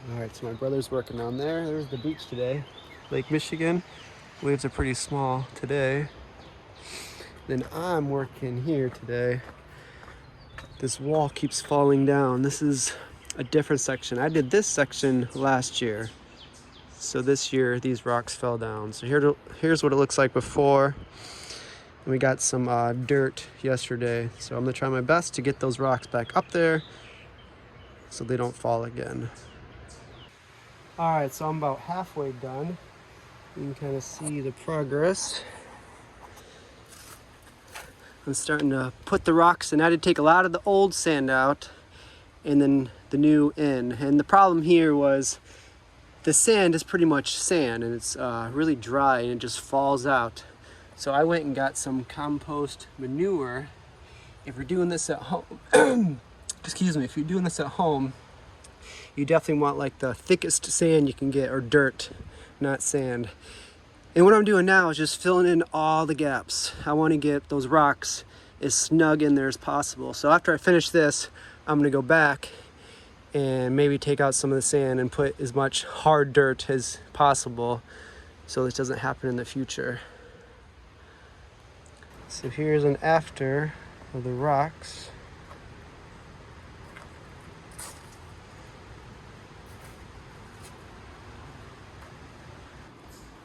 All right, so my brother's working on there. There's the beach today, Lake Michigan. Waves are pretty small today. Then I'm working here today. This wall keeps falling down. This is a different section. I did this section last year. So this year, these rocks fell down. So here's what it looks like before. And we got some dirt yesterday. So I'm gonna try my best to get those rocks back up there so they don't fall again. All right, so I'm about halfway done. You can kind of see the progress. I'm starting to put the rocks in. I had to take a lot of the old sand out and then the new in. And the problem here was the sand is pretty much sand and it's really dry and it just falls out. So I went and got some compost manure. If you're doing this at home, excuse me, if you're doing this at home, you definitely want like the thickest sand you can get, or dirt, not sand. And what I'm doing now is just filling in all the gaps. I want to get those rocks as snug in there as possible. So after I finish this, I'm gonna go back and maybe take out some of the sand and put as much hard dirt as possible so this doesn't happen in the future. So here's an after of the rocks.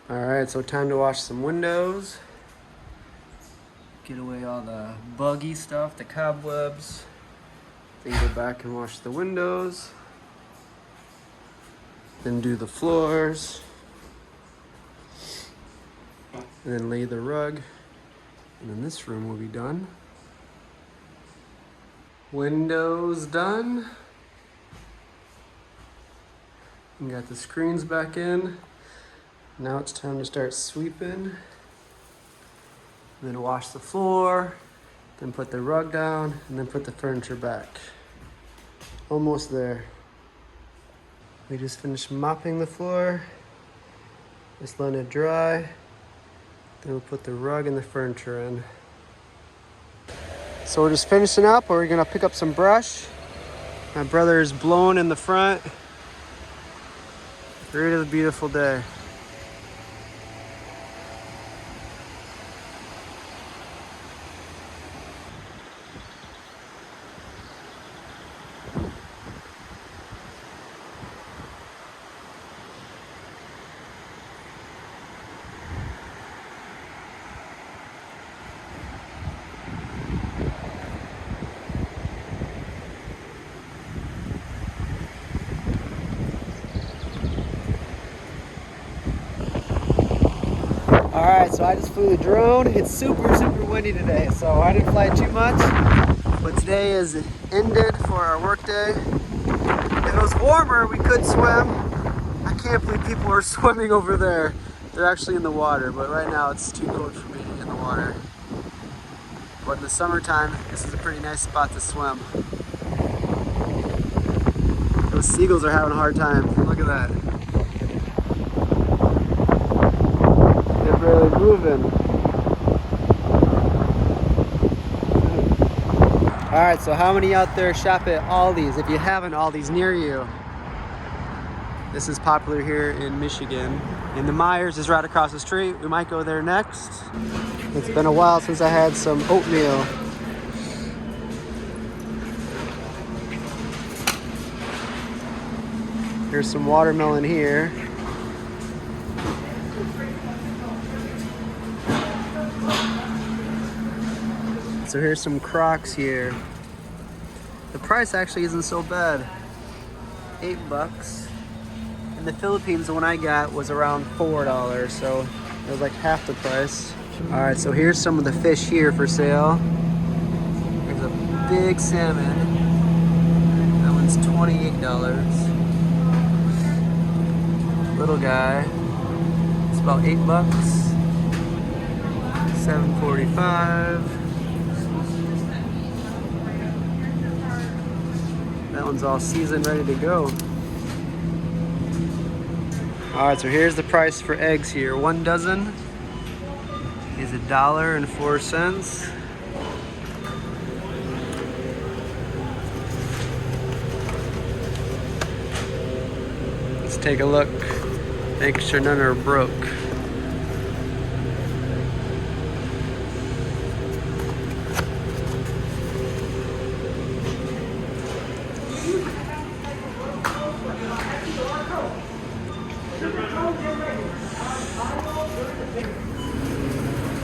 All right, so time to wash some windows. Get away all the buggy stuff, the cobwebs. Then go back and wash the windows. Then do the floors. And then lay the rug. And then this room will be done. Windows done. And got the screens back in. Now it's time to start sweeping. And then wash the floor, then put the rug down, and then put the furniture back. Almost there. We just finished mopping the floor. Just letting it dry. Then we'll put the rug and the furniture in. So we're just finishing up. We're gonna pick up some brush. My brother is blowing in the front. Really beautiful day. All right, so I just flew the drone. It's super windy today, so I didn't fly too much. But today is ended for our work day. If it was warmer, we could swim. I can't believe people are swimming over there. They're actually in the water, but right now it's too cold for me to get in the water. But in the summertime, this is a pretty nice spot to swim. Those seagulls are having a hard time. Look at that. Barely moving. All right, so how many out there shop at Aldi's? If you haven't, Aldi's near you. This is popular here in Michigan. And the Meijers is right across the street. We might go there next. It's been a while since I had some oatmeal. Here's some watermelon here. So here's some Crocs here. The price actually isn't so bad. $8. In the Philippines, the one I got was around $4, so it was like half the price. All right, so here's some of the fish here for sale. There's a big salmon. That one's $28. Little guy, it's about $8. $7.45. That one's all seasoned, ready to go. All right, so here's the price for eggs here. 1 dozen is $1.04. Just take a look. Make sure none are broke.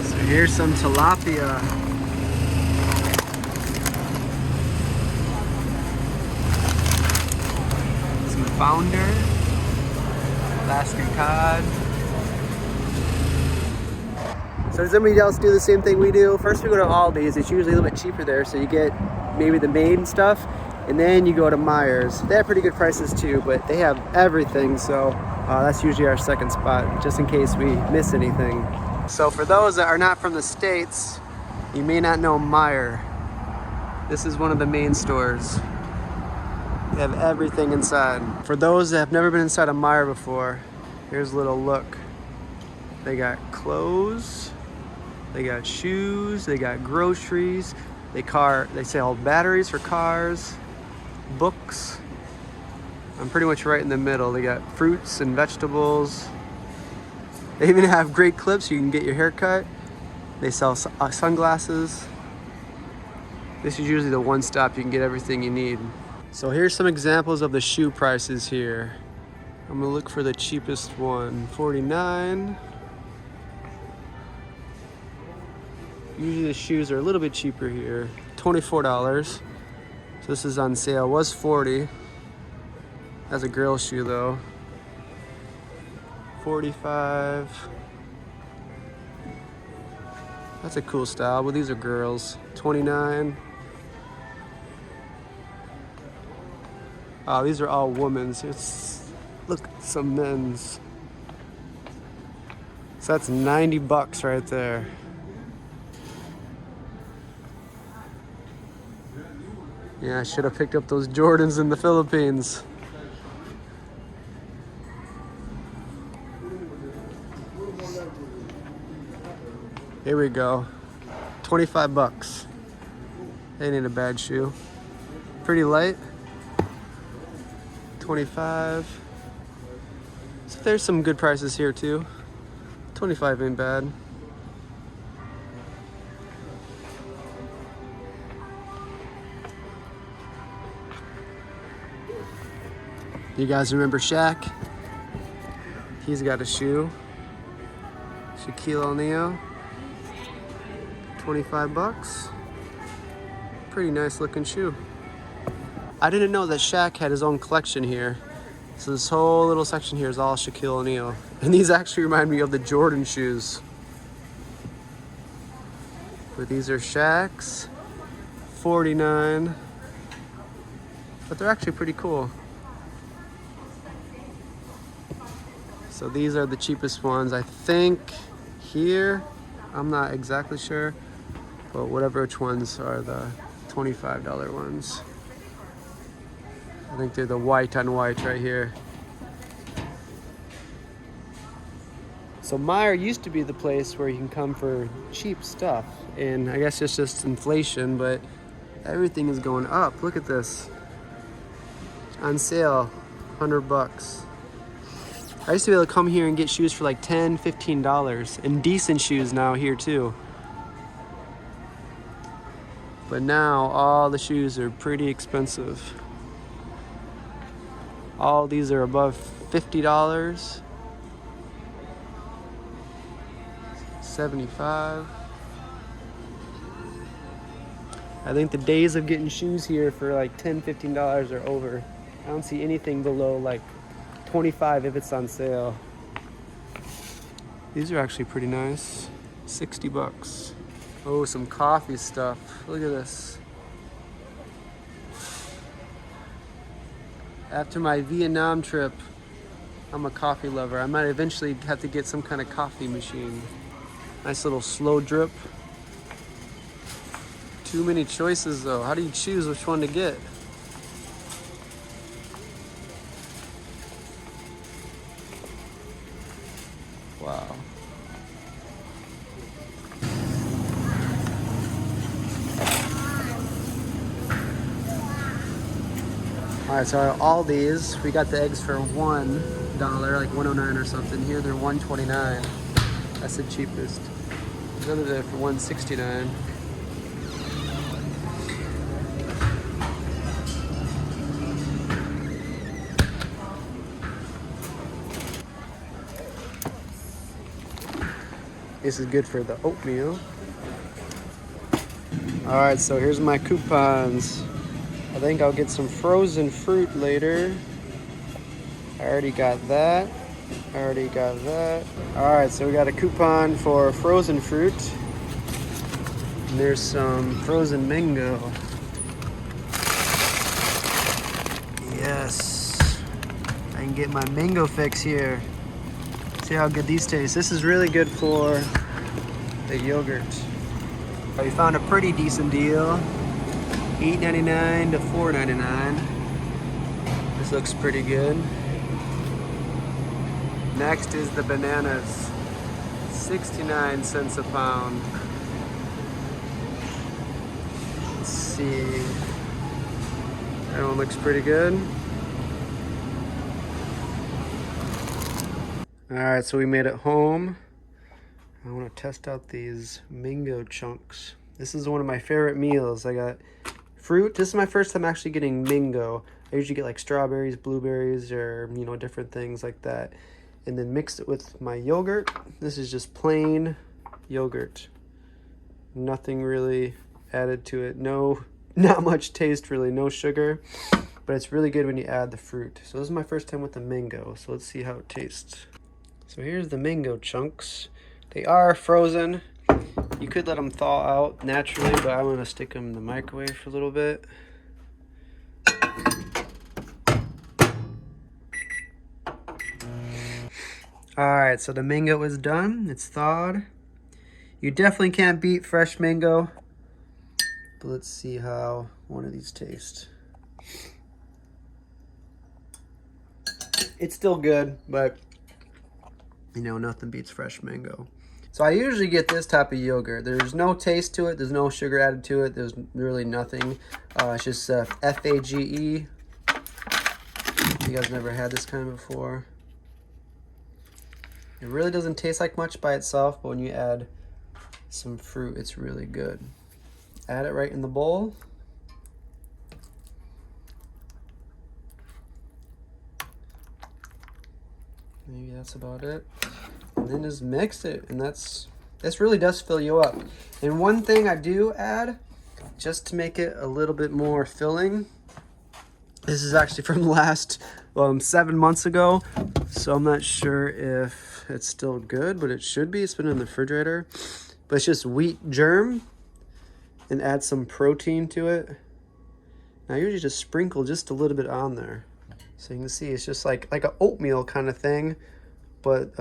So here's some tilapia. Some flounder, Alaskan cod. So does anybody else do the same thing we do? First we go to Aldi's. It's usually a little bit cheaper there, so you get maybe the main stuff, and then you go to Meijer's. They have pretty good prices too, but they have everything, so that's usually our second spot, just in case we miss anything. So for those that are not from the States, you may not know Meijer. This is one of the main stores. They have everything inside. For those that have never been inside a Meijer before, here's a little look. They got clothes, they got shoes, they got groceries, they sell batteries for cars, books. I'm pretty much right in the middle. They got fruits and vegetables. They even have great clips so you can get your hair cut. They sell sunglasses. This is usually the one stop you can get everything you need. So here's some examples of the shoe prices here. I'm gonna look for the cheapest one. $49. Usually the shoes are a little bit cheaper here. $24. So this is on sale. It was $40. That's a girl shoe though. $45. That's a cool style, but these are girls. $29. Oh, these are all women's. Look, some men's. So that's $90 right there. Yeah, I should have picked up those Jordans in the Philippines. Here we go. $25. They ain't a bad shoe. Pretty light. $25. So there's some good prices here too. $25 ain't bad. You guys remember Shaq? He's got a shoe. Shaquille O'Neal. $25. Pretty nice looking shoe. I didn't know that Shaq had his own collection here. So this whole little section here is all Shaquille O'Neal. And these actually remind me of the Jordan shoes. But these are Shaq's. $49. But they're actually pretty cool. So these are the cheapest ones, I think, here. I'm not exactly sure, but whatever which ones are the $25 ones. I think they're the white on white right here. So Meijer used to be the place where you can come for cheap stuff, and I guess it's just inflation, but everything is going up. Look at this. On sale, $100. I used to be able to come here and get shoes for like $10, $15, and decent shoes now here too. But now all the shoes are pretty expensive. All these are above $50. $75. I think the days of getting shoes here for like $10, $15 are over. I don't see anything below like $25 if it's on sale. These are actually pretty nice. $60. Oh, some coffee stuff. Look at this. After my Vietnam trip, I'm a coffee lover. I might eventually have to get some kind of coffee machine. Nice little slow drip. Too many choices though. How do you choose which one to get? Wow. All right, so all these, we got the eggs for $1. $1, like 109 or something. Here they're 129. That's the cheapest. There's other there for 169. This is good for the oatmeal. All right, so here's my coupons. I think I'll get some frozen fruit later. I already got that. All right, so we got a coupon for frozen fruit. And there's some frozen mango. Yes, I can get my mango fix here. See how good these taste. This is really good for the yogurt. We found a pretty decent deal. $8.99 to $4.99. This looks pretty good. Next is the bananas. 69 cents a pound. Let's see. That one looks pretty good. Alright, so we made it home. I want to test out these mango chunks. This is one of my favorite meals. I got fruit. This is my first time actually getting mango. I usually get like strawberries, blueberries, or different things like that. And then mix it with my yogurt. This is just plain yogurt. Nothing really added to it. Not much taste really, no sugar. But it's really good when you add the fruit. So this is my first time with the mango. So let's see how it tastes. So here's the mango chunks. They are frozen. You could let them thaw out naturally, but I'm gonna stick them in the microwave for a little bit. Alright, so the mango is done. It's thawed. You definitely can't beat fresh mango. But let's see how one of these tastes. It's still good, but nothing beats fresh mango. So I usually get this type of yogurt. There's no taste to it. There's no sugar added to it. There's really nothing. It's just FAGE. You guys never had this kind before. It really doesn't taste like much by itself, but when you add some fruit, it's really good. Add it right in the bowl. Maybe that's about it. And then just mix it, and this really does fill you up. And one thing I do add, just to make it a little bit more filling, this is actually from last 7 months ago, so I'm not sure if it's still good, but it should be. It's been in the refrigerator. But it's just wheat germ, and add some protein to it. And I usually just sprinkle just a little bit on there. So you can see it's just like an oatmeal kind of thing, but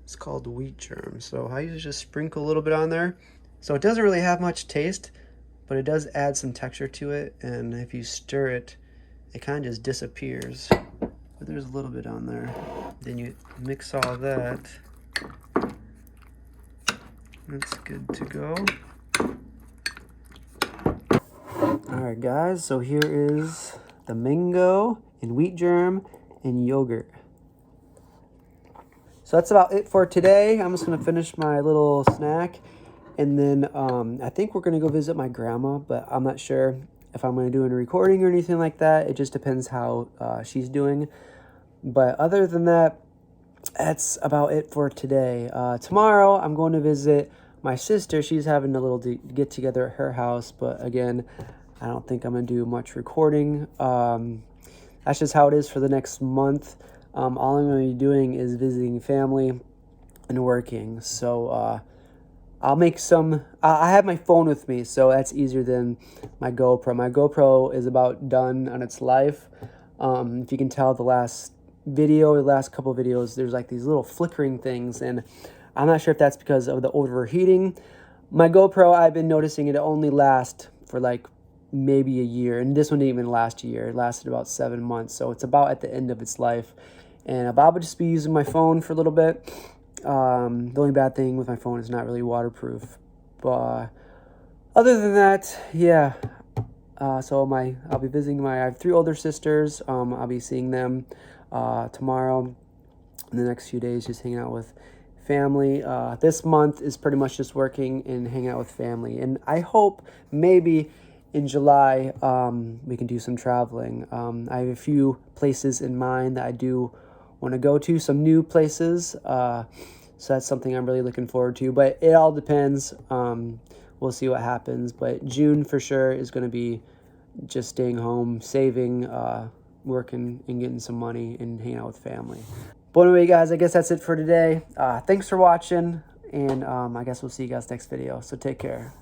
it's called wheat germ. So I usually just sprinkle a little bit on there. So it doesn't really have much taste, but it does add some texture to it. And if you stir it, it kind of just disappears. But there's a little bit on there. Then you mix all that. That's good to go. Alright guys, so here is the mango and wheat germ and yogurt. So that's about it for today. I'm just going to finish my little snack. And then I think we're going to go visit my grandma, but I'm not sure if I'm going to do any recording or anything like that. It just depends how she's doing. But other than that, that's about it for today. Tomorrow, I'm going to visit my sister. She's having a little get-together at her house. But again, I don't think I'm going to do much recording. That's just how it is for the next month. All I'm going to be doing is visiting family and working. So I'll make some... I have my phone with me, so that's easier than my GoPro. My GoPro is about done on its life. If you can tell, the last couple of videos, there's like these little flickering things, and I'm not sure if that's because of the overheating. My GoPro, I've been noticing it only lasts for like maybe a year, and this one didn't even last a year. It lasted about 7 months, so it's about at the end of its life. And I'll probably just be using my phone for a little bit. The only bad thing with my phone is not really waterproof. But other than that, yeah, So I'll be visiting I have 3 older sisters. I'll be seeing them tomorrow. In the next few days, just hanging out with family. This month is pretty much just working and hanging out with family. And I hope maybe in July we can do some traveling. I have a few places in mind that I do want to go to, some new places. So that's something I'm really looking forward to. But it all depends. We'll see what happens. But June for sure is going to be just staying home, saving, working, and getting some money and hanging out with family. But anyway, guys, I guess that's it for today. Thanks for watching, and I guess we'll see you guys next video. So take care.